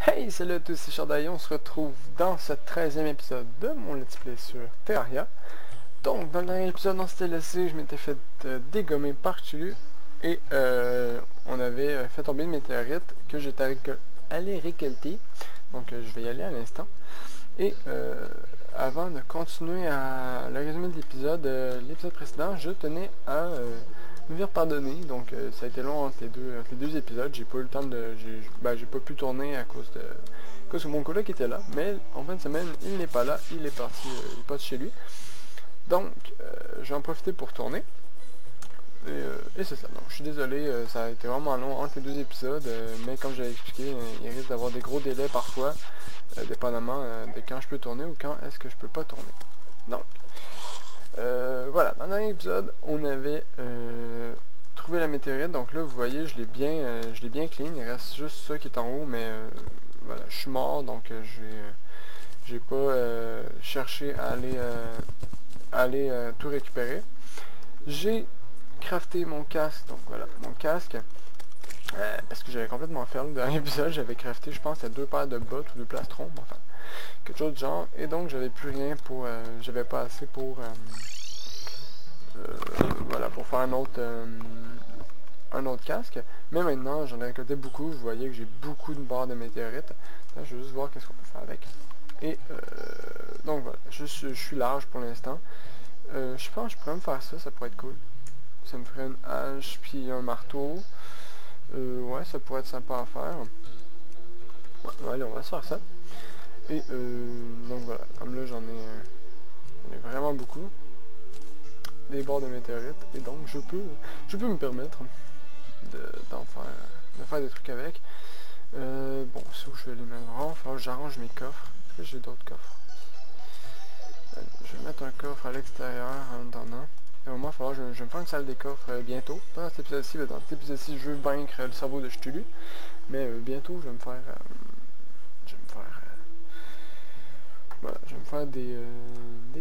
Hey, salut à tous, c'est Chardaillon, on se retrouve dans ce 13e épisode de mon Let's Play sur Terraria. Donc, dans le dernier épisode, on s'était laissé, je m'étais fait dégommer par Chulu et on avait fait tomber une météorite que j'étais allé récolter. Donc, je vais y aller à l'instant. Et avant de continuer à le résumé de l'épisode précédent, je tenais à me faire pardonner. Donc ça a été long entre les deux épisodes. J'ai pas eu le temps de. J'ai pas pu tourner à cause que mon coloc était là. Mais en fin de semaine, il n'est pas là. Il est parti, il est parti chez lui. Donc je vais en profiter pour tourner. Et c'est ça. Donc je suis désolé, ça a été vraiment long entre les deux épisodes. Mais comme j'avais expliqué, il risque d'avoir des gros délais parfois. Dépendamment de quand je peux tourner ou quand est-ce que je peux pas tourner. Donc, voilà, dans le dernier épisode, on avait trouvé la météorite, donc là, vous voyez, je l'ai bien clean, il reste juste ça qui est en haut, mais voilà, je suis mort, donc j'ai pas cherché à aller tout récupérer. J'ai crafté mon casque, donc voilà, mon casque, parce que j'avais complètement fermé le dernier épisode, j'avais crafté, je pense, à 2 paires de bottes ou 2 plastrons, enfin, quelque chose de genre, et donc j'avais plus rien pour, j'avais pas assez pour, voilà, pour faire un autre casque, mais maintenant j'en ai récolté beaucoup, vous voyez que j'ai beaucoup de barres de météorites, là, je vais juste voir qu'est-ce qu'on peut faire avec, et donc voilà, je suis large pour l'instant, je pense que je pourrais me faire ça pourrait être cool, ça me ferait une hache puis un marteau. Ouais, ça pourrait être sympa à faire. Ouais, allez, on va se faire ça. Et donc voilà, comme là j'en ai vraiment beaucoup. Des bords de météorites. Et donc je peux me permettre de faire des trucs avec. Bon, c'est où je vais les mettre. Il va falloir que j'arrange mes coffres. Est-ce que j'ai d'autres coffres? Allez, je vais mettre un coffre à l'extérieur en attendant. Et au moment, il va falloir que je me faire une salle des coffres bientôt. Pas dans cet épisode-ci, mais dans cet épisode-ci, je veux vaincre le cerveau de Cthulhu. Mais bientôt, je vais me faire... voilà, je vais me faire des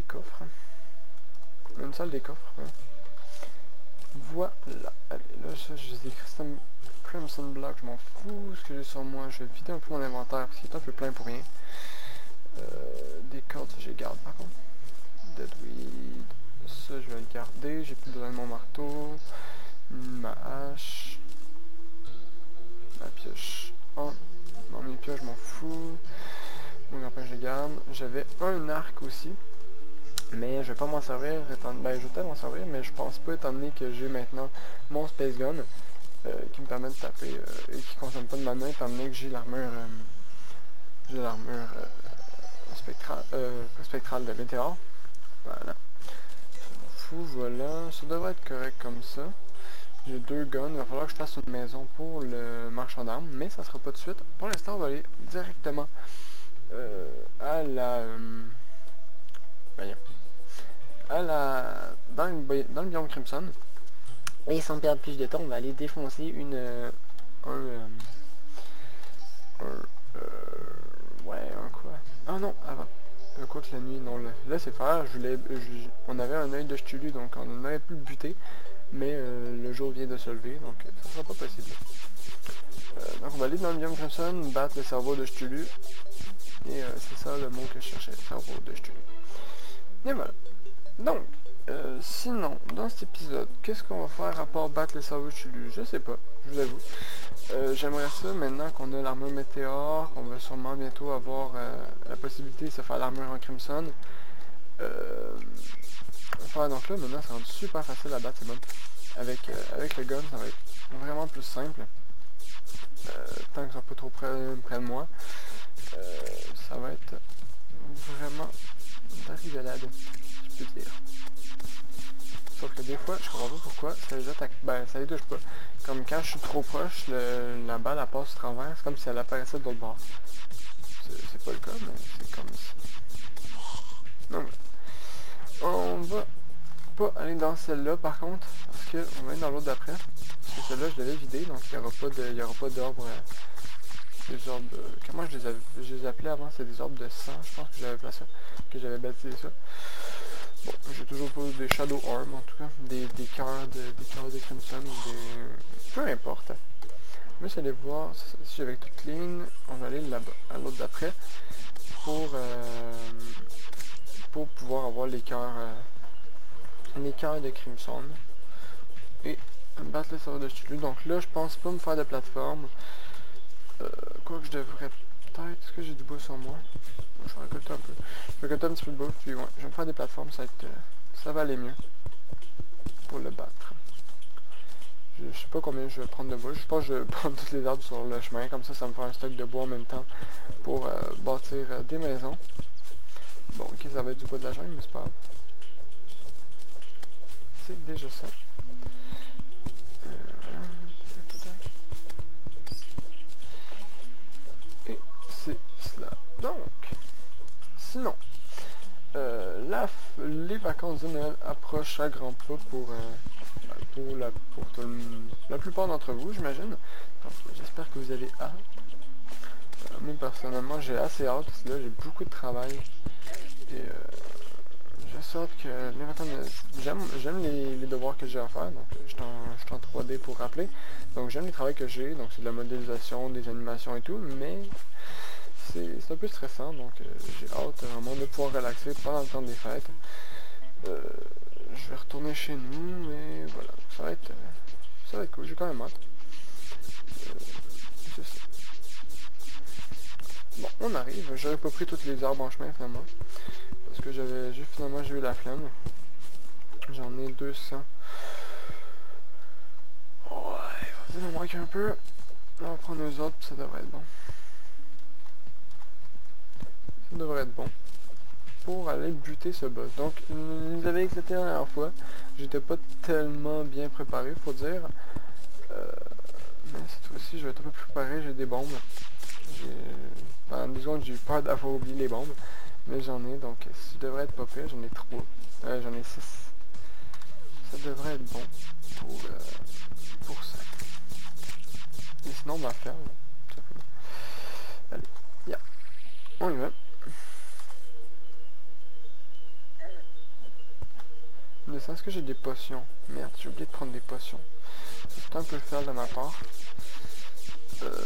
coffres. Une salle des coffres. Hein. Voilà. Allez, là, ça, j'ai des Crimson Block, je m'en fous ce que j'ai sur moi. Je vais vider un peu mon inventaire parce qu'il est un peu plein pour rien. Des cordes, je les garde par contre. Deadweed. Ça, je vais le garder. J'ai plus besoin de mon marteau. Ma hache. Ma pioche. Oh, non, mes pioches, je m'en fous. Mon grand-père, je les garde. J'avais un arc aussi. Mais je vais pas m'en servir, ben je vais peut-être m'en servir, mais je pense pas étant donné que j'ai maintenant mon Space Gun qui me permet de taper et qui consomme pas de mana étant donné que j'ai l'armure spectrale de météore. Voilà. Je m'en fous, voilà. Ça devrait être correct comme ça. J'ai 2 guns, il va falloir que je fasse une maison pour le marchand d'armes, mais ça sera pas de suite. Pour l'instant, on va aller directement à la... dans le biome Crimson. Et sans perdre plus de temps, on va aller défoncer un quoi? Ah non, avant. Quoi que la nuit, non, là c'est faire, on avait un œil de Cthulhu, donc on aurait pu le buter, mais le jour vient de se lever, donc ça sera pas possible. Donc on va aller dans le biome Crimson, battre le cerveau de Cthulhu, et c'est ça le mot que je cherchais, cerveau de Cthulhu. Et voilà. Donc, sinon, dans cet épisode, qu'est-ce qu'on va faire à part battre le cerveau de Cthulhu? Je sais pas, je vous avoue. J'aimerais ça, maintenant qu'on a l'armure météore, qu'on va sûrement bientôt avoir la possibilité de se faire l'armure en Crimson. Donc là, maintenant, c'est rendu super facile à battre, c'est bon. Avec le gun, ça va être vraiment plus simple. Tant qu'ils sont pas trop près de moi. Ça va être vraiment de la rigolade, je peux dire. Sauf que des fois, je comprends pas pourquoi ça les attaque. Ben, ça les touche pas. Comme quand je suis trop proche, la balle elle passe au travers. C'est comme si elle apparaissait de l'autre bord. C'est pas le cas, mais c'est comme ça. Donc, on va pas aller dans celle-là par contre. Parce qu'on va aller dans l'autre d'après. Parce que celle-là, je l'avais vidée, donc il n'y aura pas d'orbe. Des orbes. Comment je les appelais avant? C'est des orbes de sang, je pense que j'avais placé ça. Que j'avais baptisé ça. Bon, j'ai toujours pas des Shadow Orb en tout cas, des cœurs de Crimson, peu importe. vais juste aller voir si j'avais tout clean. On va aller là-bas, à l'autre d'après, pour pouvoir avoir les cœurs de Crimson. Et battre le serveur de dessus. Donc là, je pense pas me faire de plateforme. Quoi que je devrais peut-être... Est-ce que j'ai du bois sur moi? Je vais récolter un peu. Je vais récolter un petit peu de bois, puis ouais, je vais me faire des plateformes, ça va aller mieux pour le battre. Je sais pas combien je vais prendre de bois. Je pense que je vais prendre tous les arbres sur le chemin, comme ça me fera un stock de bois en même temps pour bâtir des maisons. Bon, ok, ça va être du bois de la jungle, mais c'est pas grave. C'est déjà ça. Et c'est cela. Donc, sinon, les vacances de Noël approchent à grands pas pour la plupart d'entre vous, j'imagine. Donc, j'espère que vous avez hâte. Moi, personnellement, j'ai assez hâte, parce que là, j'ai beaucoup de travail. Et j'ai sorte que les vacances, j'aime les devoirs que j'ai à faire. Donc, je suis en 3D pour rappeler. Donc, j'aime les travaux que j'ai. Donc, c'est de la modélisation, des animations et tout. Mais c'est un peu stressant. Donc, j'ai hâte vraiment de pouvoir relaxer pendant le temps des fêtes. Je vais retourner chez nous et voilà, ça va être cool, j'ai quand même hâte. C'est ça. Bon, on arrive, j'aurais pas pris toutes les arbres en chemin finalement, parce que finalement j'ai eu la flemme. J'en ai 200. Ouais, il me manque un peu. On va prendre les autres, ça devrait être bon. Ça devrait être bon. Pour aller buter ce boss. Donc, vous avez éclaté la dernière fois. J'étais pas tellement bien préparé, faut dire. Mais cette fois-ci, je vais être un peu plus préparé. J'ai des bombes. Pendant 2 secondes, j'ai eu peur d'avoir oublié les bombes. Mais j'en ai, donc si je devrais être pas pire, j'en ai 3. J'en ai 6. Ça devrait être bon pour ça. Et sinon, on va faire, tout simplement. Allez, yeah. On y va. Est-ce que j'ai des potions? Merde, j'ai oublié de prendre des potions. C'est un peu le faire de ma part.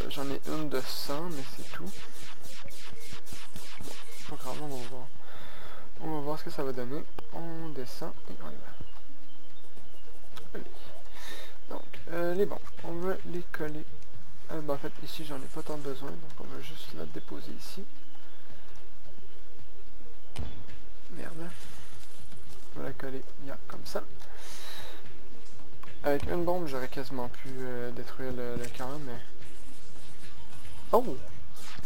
J'en ai une de 100, mais c'est tout. Bon, pas grave, on va voir. On va voir ce que ça va donner. On descend et on y va. Allez. Donc, les bombes, on va les coller. En fait, ici, j'en ai pas tant besoin, donc on va juste la déposer ici. Merde. On va la coller, comme ça. Avec une bombe, j'aurais quasiment pu détruire le cœur, mais... Oh!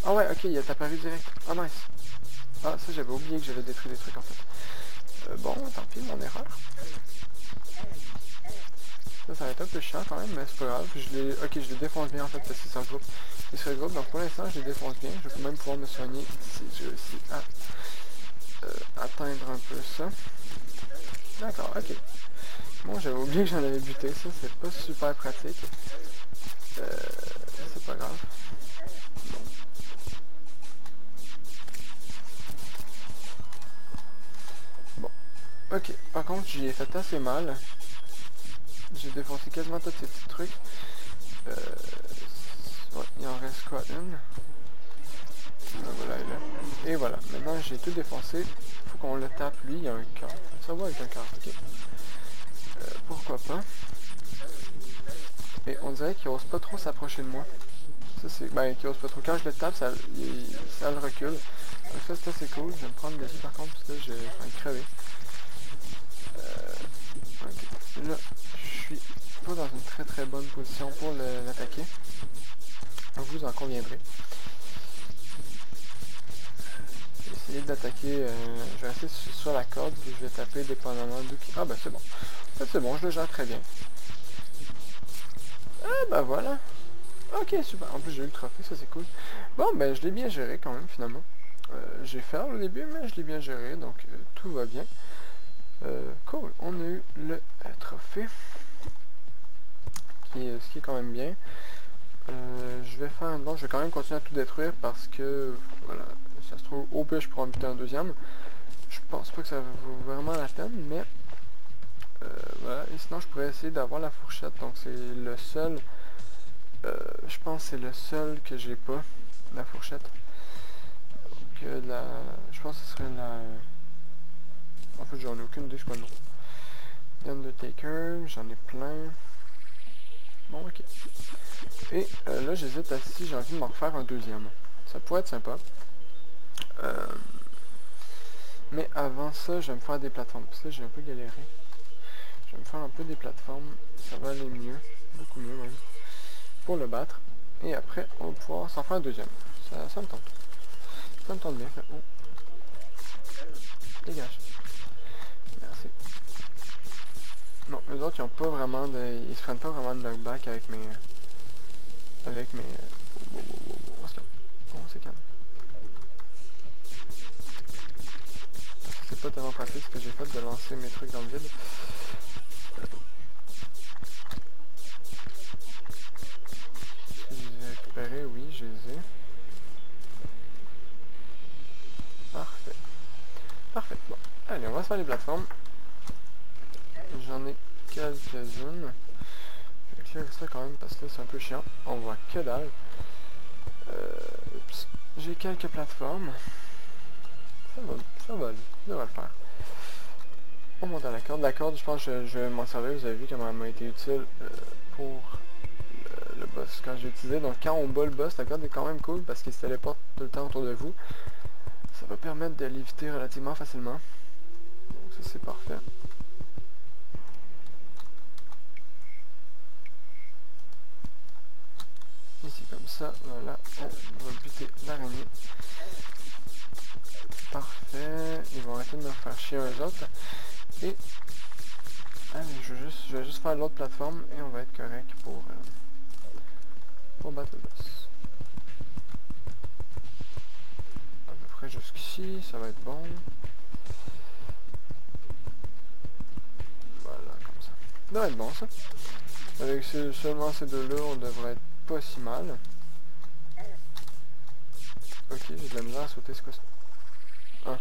Ah ouais, ok, il est apparu direct. Ah nice. Ah, ça, j'avais oublié que j'avais détruit des trucs, en fait. Bon, tant pis, mon erreur. Ça va être un peu chiant, quand même, mais c'est pas grave. Ok, je les défonce bien, en fait, parce qu'ils se regroupent. Ils se regroupent, donc pour l'instant, je les défonce bien. Je vais même pouvoir me soigner si j'ai réussi à atteindre un peu ça. D'accord, ok. Bon, j'avais oublié que j'en avais buté, ça, c'est pas super pratique. C'est pas grave. Bon. Ok, par contre, j'y ai fait assez mal. J'ai défoncé quasiment tous ces petits trucs. Ouais, il en reste quoi, une? Voilà, et voilà. Maintenant, j'ai tout défoncé. Faut qu'on le tape, lui, il y a un cœur. Ça va avec un cœur, ok. Pourquoi pas. Et on dirait qu'il ose pas trop s'approcher de moi. Ça c'est... Ben, qu'il ose pas trop. Quand je le tape, ça le recule. Donc ça c'est assez cool. Je vais me prendre le par contre, parce que je vais crever. Ok. Là, je suis pas dans une très très bonne position pour l'attaquer. Vous en conviendrez. Je vais essayer de l'attaquer. Je vais rester sur la corde, puis je vais taper dépendamment d'où qui... Ah ben c'est bon. En fait c'est bon, je le gère très bien. Ah bah voilà. Ok, super. En plus j'ai eu le trophée, ça c'est cool. Bon ben je l'ai bien géré quand même finalement. J'ai fait au début, mais je l'ai bien géré, donc tout va bien. Cool, on a eu le trophée. Ce qui est quand même bien. Je vais faire un don, je vais quand même continuer à tout détruire parce que voilà, ça se trouve au pire je pourrais en buter un deuxième. Je pense pas que ça vaut vraiment la peine, mais voilà, et sinon je pourrais essayer d'avoir la fourchette, donc c'est le seul Je pense que c'est le seul que j'ai pas, la fourchette. Donc, je pense que ce serait la... En fait, j'en ai aucune idée, je sais pas le nom. Undertaker, j'en ai plein. Bon, ok. Et là, j'hésite à si j'ai envie de m'en refaire un deuxième. Ça pourrait être sympa. Mais avant ça, je vais me faire des plateformes. Parce que là, j'ai un peu galéré. Je vais me faire un peu des plateformes. Ça va aller mieux. Beaucoup mieux même. Pour le battre. Et après, on va pouvoir s'en faire un deuxième. Ça me tente. Ça me tente bien. Oh. Dégage. Merci. Non, eux autres, ils ont pas vraiment de... Ils se prennent pas vraiment de knockback avec mes... On c'est calme. C'est pas tellement pratique ce que j'ai fait de lancer mes trucs dans le vide. Je les ai récupérés, oui, je les ai. Parfait. Parfait. Bon, allez, on va se faire les plateformes. J'en ai quelques-unes. Je vais écrire ça quand même parce que c'est un peu chiant. On voit que dalle. J'ai quelques plateformes. Ça va aller. Ça devrait le faire. On monte à la corde. La corde, je pense que je vais m'en servir. Vous avez vu comment elle m'a été utile pour le boss quand j'ai utilisé. Donc quand on bat le boss, la corde est quand même cool parce qu'il se téléporte tout le temps autour de vous. Ça va permettre de l'éviter relativement facilement. Donc ça c'est parfait. Ici comme ça, voilà, on va buter l'araignée. Parfait, ils vont arrêter de me faire chier eux autres. Et allez, je vais juste faire l'autre plateforme et on va être correct pour battre le boss. À peu près jusqu'ici, ça va être bon. Voilà, comme ça. Ça devrait être bon ça. Avec seulement ces deux-là, on devrait être pas si mal. Ok, j'ai de la misère à sauter, c'est quoi ça? Ah.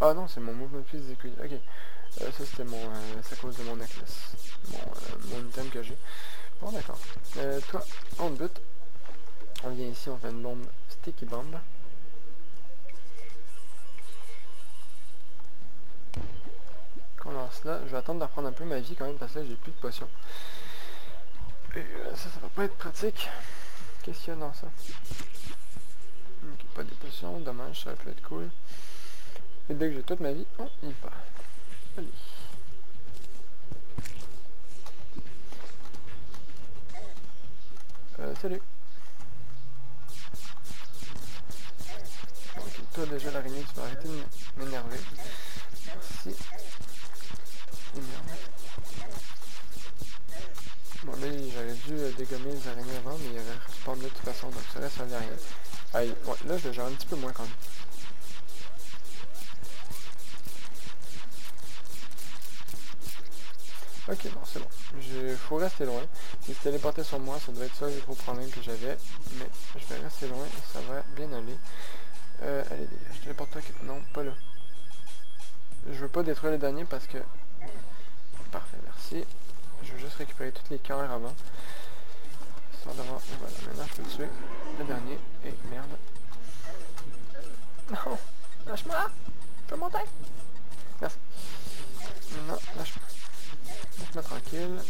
Ah non, c'est mon mouvement de piece décuit. Ok. Ça c'était mon... c'est à cause de mon necklace. Mon item que j'ai. Bon d'accord. Toi, on te bute. On vient ici, on fait une bombe sticky bomb. Qu'on lance là. Je vais attendre de reprendre un peu ma vie quand même parce que là j'ai plus de potions. Et ça va pas être pratique. Qu'est-ce qu'il y a dans ça? Ok, pas des potions, dommage, ça aurait pu être cool. Et dès que j'ai toute ma vie, on y va. Allez. Salut. Ok, toi déjà l'araignée, tu vas arrêter de m'énerver. Merci. Énerve. Bon là j'aurais dû dégommer les araignées avant, mais il y avait respawn de toute façon, donc ça reste à rien. Aïe, ouais, là je le gère un petit peu moins quand même. Ok, bon, c'est bon. Il faut rester loin. Il se téléportait sur moi, ça devait être ça le gros problème que j'avais. Mais je vais rester loin et ça va bien aller. Allez, je téléporte-toi. Non, pas là. Je veux pas détruire le dernier parce que... Parfait, merci. Je veux juste récupérer toutes les cœurs avant. Histoire d'avoir... Voilà, maintenant je peux tuer le dernier. Et merde. Non, lâche-moi. Je peux monter. Merci. Non, lâche-moi. Laisse-moi tranquille.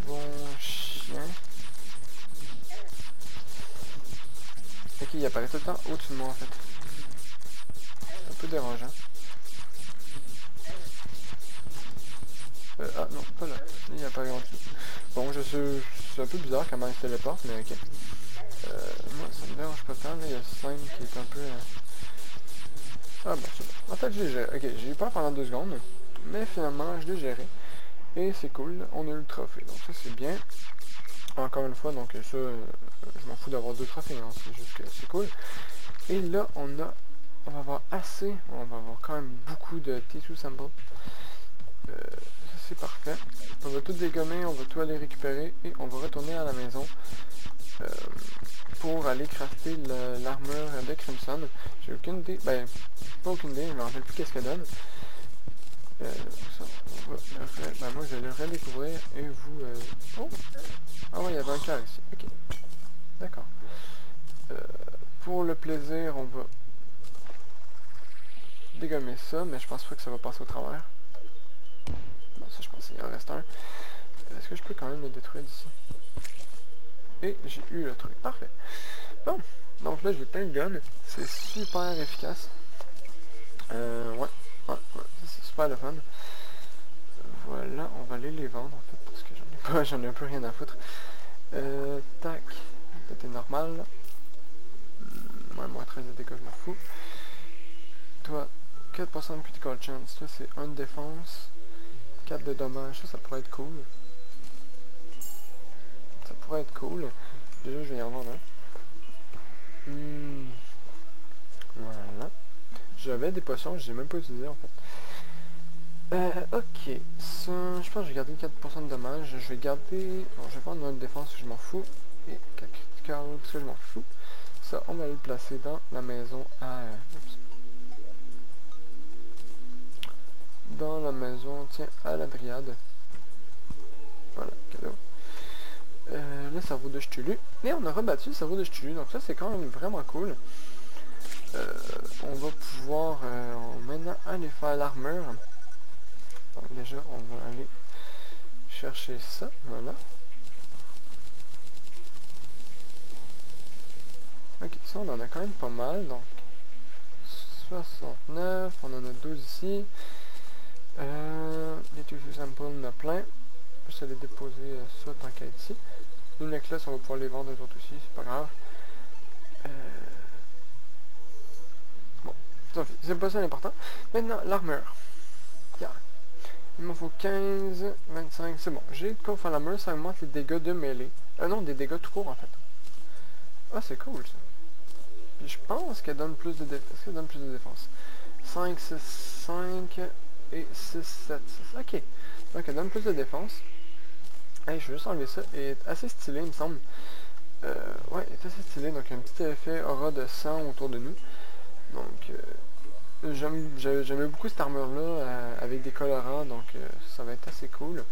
Bon chien. Ok, il apparaît tout le temps au-dessus de moi en fait. C'est un peu dérangeant. Ah non, pas là. Il apparaît en dessous. Bon, je sais, c'est un peu bizarre comment il se téléporte, mais ok. Moi, ça me dérange pas tant. Là, il y a 5 qui est un peu... Ah bah c'est bon. En fait, j'ai géré. Ok, j'ai eu peur pendant 2 secondes. Mais finalement, je l'ai géré. Et c'est cool, on a eu le trophée. Donc ça, c'est bien. Encore une fois, donc ça, je m'en fous d'avoir 2 trophées. Hein, c'est juste que c'est cool. Et là, on va avoir assez. On va avoir quand même beaucoup de T2 samples. Ça, c'est parfait. On va tout dégommer, on va tout aller récupérer. Et on va retourner à la maison. Pour aller crafter l'armure de Crimson. J'ai aucune idée. Ben, pas aucune idée. Je me rappelle plus qu'est-ce qu'elle donne. Ça, on va ben, moi je vais le redécouvrir et vous... Oh! Ah ouais, il y avait un cœur ici. Ok. D'accord. Pour le plaisir, on va dégommer ça, mais je pense pas que ça va passer au travers. Bon, ça je pense qu'il en reste un. Est-ce que je peux quand même le détruire d'ici? Et j'ai eu le truc. Parfait. Bon. Donc là, j'ai plein de guns. C'est super efficace. Ouais. Ouais, ouais. C'est super le fun. Voilà, on va aller les vendre en fait, parce que j'en ai pas, j'en ai un peu rien à foutre. Tac. C'était normal. Ouais, moins 13 de dégâts, je m'en fous. Toi, 4% de critical chance. Toi, c'est 1 de défense. 4 de dommages. Ça pourrait être cool. Ça pourrait être cool. Déjà, je vais y en vendre un. Voilà. J'avais des potions, je les ai même pas utilisées en fait. Ok. Ça, je pense que je vais garder 4% de dommages. Je vais garder... Bon, je vais prendre une défense parce que je m'en fous. Et 4 critical parce que je m'en fous. Ça, on va le placer dans la maison à... dans la maison, tiens, à la dryade. Voilà, cadeau. Le cerveau de Cthulhu. Et on a rebattu le cerveau de Cthulhu, donc ça c'est quand même vraiment cool. On va pouvoir maintenant aller faire l'armure. Donc déjà, on va aller chercher ça, voilà. Ok, ça on en a quand même pas mal, donc 69, on en a 12 ici. Les tissue samples, on en a plein. Juste aller déposer ça tant qu'à être ici. Les necklaces, on va pouvoir les vendre les autres aussi, c'est pas grave. Bon, c'est pas ça l'important. Maintenant, l'armure. Yeah. Il me faut 15, 25, c'est bon. J'ai de quoi faire l'armure, ça augmente les dégâts de mêlée. Non, des dégâts tout court en fait. Ah, c'est cool ça. Puis je pense qu'elle donne plus de défense. Est-ce qu'elle donne plus de défense? 5, 6, 5 et 6, 7, 6. Ok. Donc elle donne plus de défense. Hey, je vais juste enlever ça. Elle est assez stylée, il me semble. Ouais, elle est assez stylée. Donc un petit effet aura de sang autour de nous. Donc j'aimais beaucoup cette armure-là avec des colorants. Donc ça va être assez cool.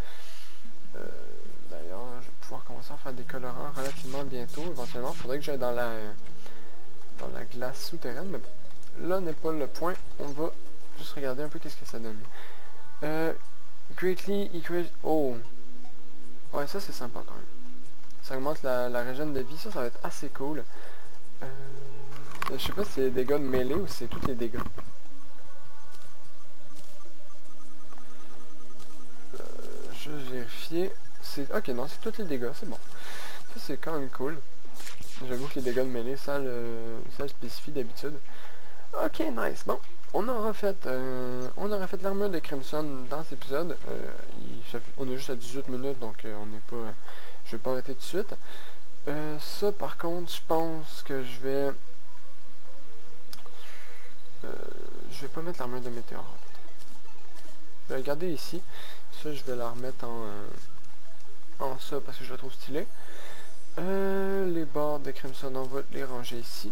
D'ailleurs, je vais pouvoir commencer à faire des colorants relativement bientôt. Éventuellement, il faudrait que j'aille dans la glace souterraine. Mais bon, là n'est pas le point. On va juste regarder un peu qu'est-ce que ça donne. Greatly increase... Oh! Ouais, ça c'est sympa quand même. Ça augmente la régène de vie. Ça va être assez cool. Je sais pas si c'est les dégâts de mêlée ou si c'est tous les dégâts. Je vais vérifier. Ok, non, c'est tous les dégâts, c'est bon. Ça c'est quand même cool. J'avoue que les dégâts de mêlée, ça le spécifie d'habitude. Ok, nice. Bon, on aura fait l'armure de Crimson dans cet épisode. On est juste à 18 minutes, donc on n'est pas... je vais pas arrêter tout de suite. Ça, par contre, je pense que je vais pas mettre l'armure de météore, en fait. Je vais la garder ici. Ça, je vais la remettre en ça, parce que je la trouve stylée. Les barres de Crimson, on va les ranger ici.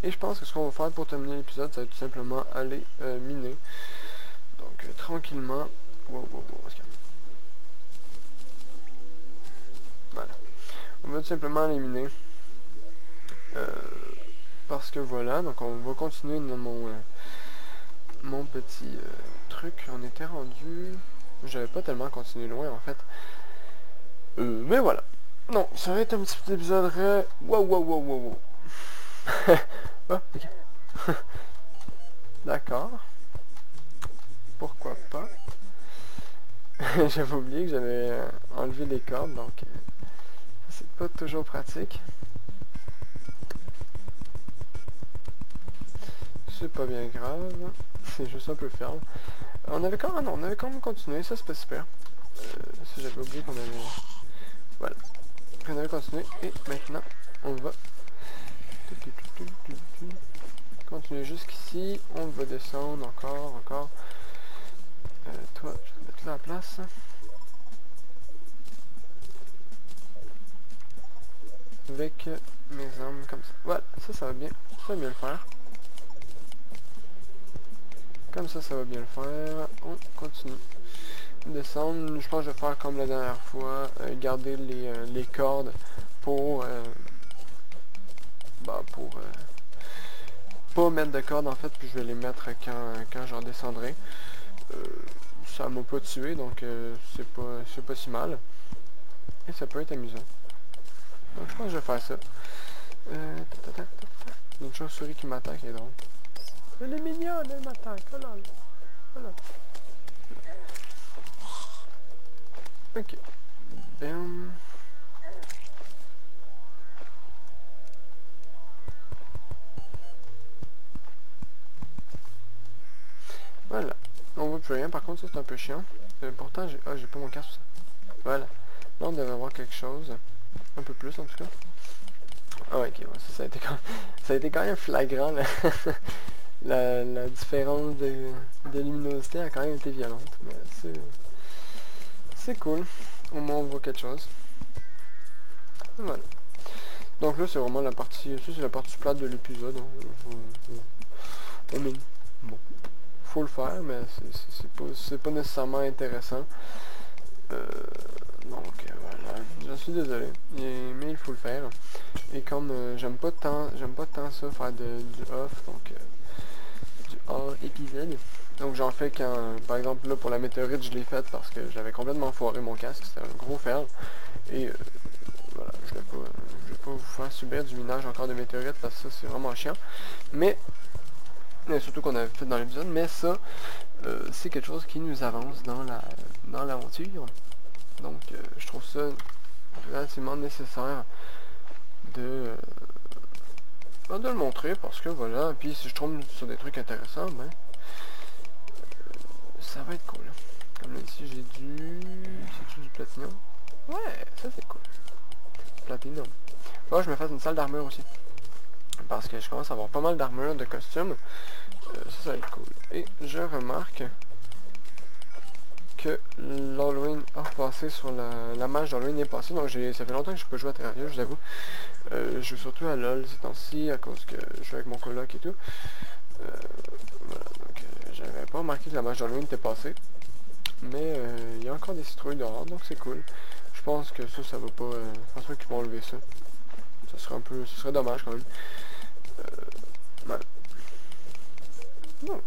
Et je pense que ce qu'on va faire pour terminer l'épisode, ça va tout simplement aller miner. Donc tranquillement. Wow, on va se calmer. Voilà. On va tout simplement aller miner. Parce que voilà, donc on va continuer dans mon petit truc. On était rendu... J'avais pas tellement continué loin en fait. Mais voilà. Non, ça va être un petit épisode wow. Oh, ok. D'accord. Pourquoi pas. J'avais oublié que j'avais enlevé les cordes, donc c'est pas toujours pratique. C'est pas bien grave. C'est juste un peu ferme. On avait quand même continué, ça c'est pas super. Ça j'avais oublié qu'on avait... Voilà. On avait continué et maintenant on va continuer jusqu'ici. On va descendre encore. Toi, je vais mettre là en place. Avec mes armes comme ça. Voilà, ça va bien. Ça va bien le faire. Comme ça va bien le faire. On continue. Descendre, je pense que je vais faire comme la dernière fois, garder les cordes pour pas mettre de cordes en fait, puis je vais les mettre quand je redescendrai. Ça m'a pas tué, donc c'est pas si mal. Et ça peut être amusant. Donc je pense que je vais faire ça. Il y a une chauve-souris qui m'attaque, elle est drôle. Elle est mignonne, elle m'attaque, oh là là. Oh là. Ok. Bam. Voilà. On voit plus rien, par contre ça c'est un peu chiant. Pourtant j'ai pas mon casque ça. Voilà. Là on devrait avoir quelque chose. Un peu plus en tout cas. Ah ouais, ok, ouais, ça a été quand même flagrant là. la différence de luminosité a quand même été violente. Mais c'est cool. Au moins on voit quelque chose. Voilà. Donc là c'est vraiment la partie. Ça c'est la partie plate de l'épisode. Bon. Faut le faire, mais c'est pas nécessairement intéressant. Donc voilà, j'en suis désolé, mais il faut le faire. Et comme j'aime pas tant ça faire du off, donc du hors épisode. Donc j'en fais quand, par exemple là pour la météorite je l'ai faite parce que j'avais complètement foiré mon casque, c'était un gros fail. Et voilà, je vais pas vous faire subir du minage encore de météorites parce que ça c'est vraiment chiant. Mais surtout qu'on avait fait dans l'épisode, mais ça c'est quelque chose qui nous avance dans l'aventure. Donc je trouve ça relativement nécessaire de le montrer parce que voilà, puis si je tombe sur des trucs intéressants, ben ça va être cool. Comme là ici j'ai c'est-tu du platinum? Ouais, ça c'est cool. Platinum. Faut je me fasse une salle d'armure aussi. Parce que je commence à avoir pas mal d'armure, de costumes. Ça va être cool. Et je remarque que l'Halloween a repassé sur la match d'Halloween est passée. Donc ça fait longtemps que je peux jouer à Terraria, je vous avoue. Je joue surtout à LoL ces temps-ci à cause que je joue avec mon coloc et tout. Voilà, donc j'avais pas remarqué que la match d'Halloween était passée. Mais il y a encore des citrouilles dehors, donc c'est cool. Je pense que ça va pas. Je pense pas qu'ils vont enlever ça. Ce serait dommage quand même. Voilà. Donc.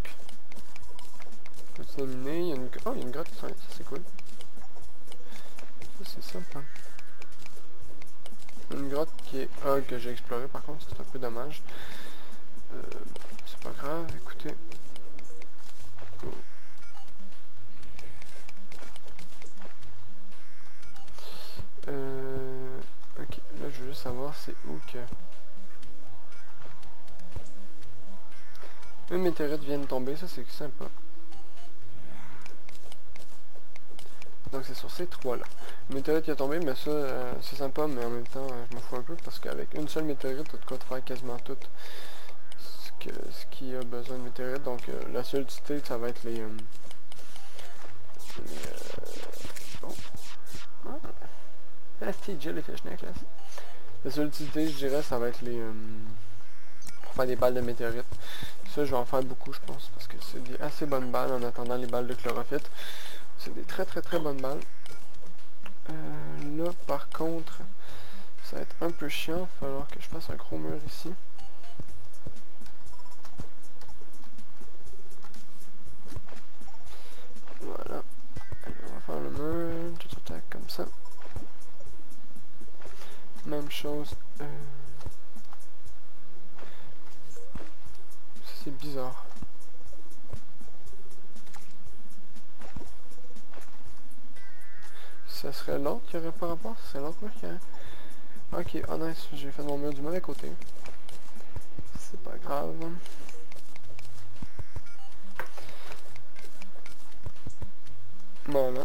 Terminé, il y a une grotte qui s'en vient, ça c'est cool. Ça c'est sympa. Une grotte qui est que j'ai explorée par contre, c'est un peu dommage. C'est pas grave, écoutez. Oh. Ok, là je veux juste savoir c'est où que... Une météorite vient de tomber, ça c'est sympa. Donc c'est sur ces trois là. Une météorite qui est tombée, mais ça c'est sympa, mais en même temps je m'en fous un peu parce qu'avec une seule météorite, t'as de quoi te faire quasiment tout ce qui a besoin de météorite. Donc la seule utilité ça va être les bon. Ah, c'est Jill les fishnet là. La seule utilité je dirais ça va être les pour faire des balles de météorite. Ça je vais en faire beaucoup je pense parce que c'est des assez bonnes balles en attendant les balles de chlorophyte. C'est des très bonnes balles. Là par contre ça va être un peu chiant, il va falloir que je fasse un gros mur ici. Voilà. Allez, on va faire le mur, tout attaque comme ça. Même chose. C'est bizarre. Ça serait l'autre qui aurait pas rapport, ça serait l'autre mur qui aurait... Ok, oh nice, j'ai fait mon mur du mauvais côté. C'est pas grave. Voilà.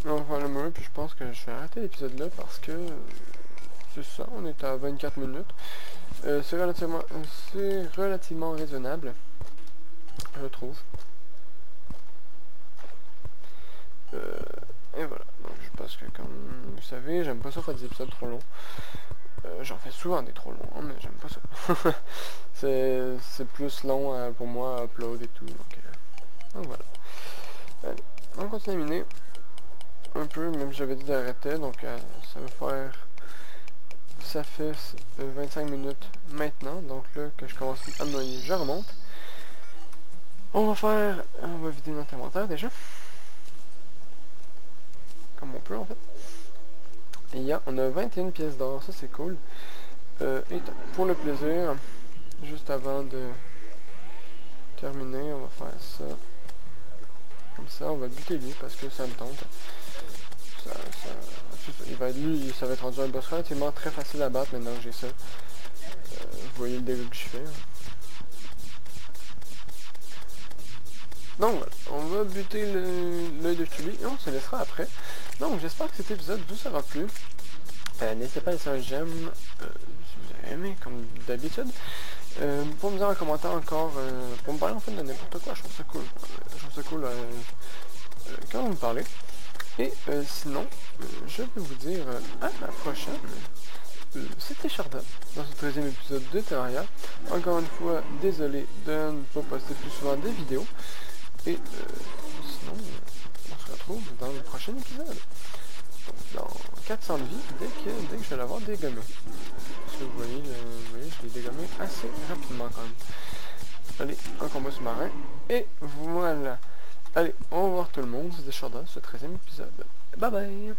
On va faire le mur, puis je pense que je vais arrêter l'épisode là parce que... c'est ça, on est à 24 minutes. C'est relativement raisonnable, je trouve. Et voilà, donc je pense que comme vous savez, j'aime pas ça faire des épisodes trop longs. J'en fais souvent des trop longs, hein, mais j'aime pas ça. c'est plus long pour moi à upload et tout, donc Donc voilà. Allez, on continue à miner. Un peu, même si j'avais dit d'arrêter, donc ça va faire... Ça fait 25 minutes maintenant, donc là que je commence à me noyer, je remonte. On va vider notre inventaire déjà. Comme on peut en fait. Et on a 21 pièces d'or, ça c'est cool. Et pour le plaisir, juste avant de terminer, on va faire ça. Comme ça, on va buter lui parce que ça me tente. Ça va être rendu un boss relativement très facile à battre maintenant que j'ai ça. Vous voyez le dégât que je fais. Donc voilà, on va buter l'œil de Chili et on se laissera après. Donc j'espère que cet épisode vous aura plu. N'hésitez pas à laisser un j'aime si vous avez aimé, comme d'habitude. Pour me dire en commentaire encore, pour me parler en fait de n'importe quoi, je trouve ça cool. Je trouve ça cool quand vous me parlez. Et sinon, je vais vous dire à la prochaine. C'était Sharda dans ce 13e épisode de Terraria. Encore une fois, désolé de ne pas poster plus souvent des vidéos. Et sinon, on se retrouve dans le prochain épisode. Donc, dans 400 de vie, dès que je vais l'avoir dégommé. Parce que vous voyez, je l'ai dégommé assez rapidement quand même. Allez, un combat sous-marin. Et voilà. Allez, au revoir tout le monde. C'était Sharda, ce 13e épisode. Bye bye!